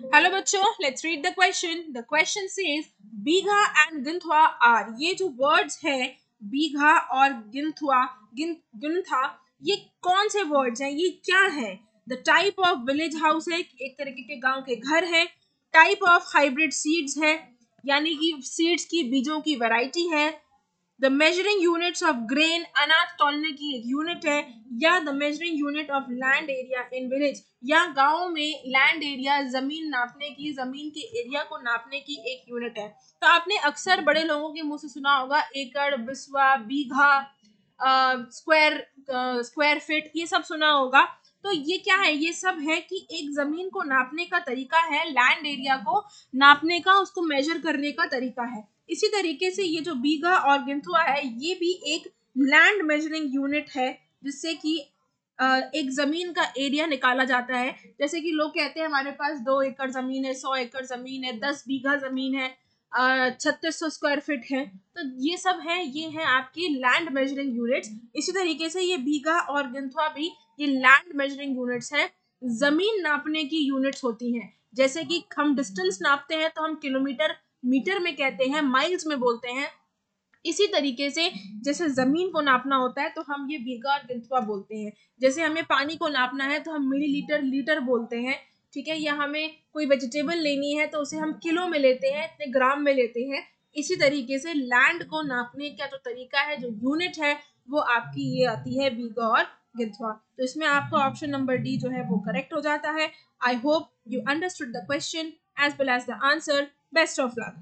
Hello बच्चों, let's read the question. The question says bigha and गिनथुआ are. ये जो वर्ड्स है बीघा और गिनथा, ये कौन से वर्ड्स हैं, ये क्या है? The type of village house है, एक तरीके के गांव के घर है। टाइप ऑफ हाइब्रिड सीड्स है, यानी कि सीड्स की बीजों की वैरायटी है। The measuring units of grain, अनाज तौलने की एक यूनिट है। या the measuring unit of land area in village, या गांव में लैंड एरिया, जमीन नापने की, जमीन के एरिया को नापने की एक यूनिट है। तो आपने अक्सर बड़े लोगों के मुंह से सुना होगा एकड़, बिस्वा, बीघा, स्क्वायर फीट, ये सब सुना होगा। तो ये क्या है? ये सब है कि एक जमीन को नापने का तरीका है, लैंड एरिया को नापने का, उसको मेजर करने का तरीका है। इसी तरीके से ये जो बीघा और गिनथुआ है, ये भी एक लैंड मेजरिंग यूनिट है, जिससे कि एक जमीन का एरिया निकाला जाता है। जैसे कि लोग कहते हैं हमारे पास 2 एकड़ जमीन है, 100 एकड़ जमीन है, 10 बीघा जमीन है, 3600 स्क्वायर फीट है। तो ये सब है, ये है आपकी लैंड मेजरिंग यूनिट्स। इसी तरीके से ये बीघा और गिनथुआ भी ये लैंड मेजरिंग यूनिट्स है, जमीन नापने की यूनिट्स होती हैं। जैसे कि हम डिस्टेंस नापते हैं तो हम किलोमीटर मीटर में कहते हैं, माइल्स में बोलते हैं। इसी तरीके से जैसे जमीन को नापना होता है तो हम ये बीघा और गिनथुआ बोलते हैं। जैसे हमें पानी को नापना है तो हम मिलीलीटर, लीटर बोलते हैं, ठीक है। या हमें कोई वेजिटेबल लेनी है तो उसे हम किलो में लेते हैं, इतने ग्राम में लेते हैं। इसी तरीके से लैंड को नापने का जो तरीका है, जो यूनिट है, वो आपकी ये आती है बीघा और गिनथुआ। तो इसमें आपका ऑप्शन नंबर डी जो है वो करेक्ट हो जाता है। I hope you understood the question as well as the answer. Best of luck.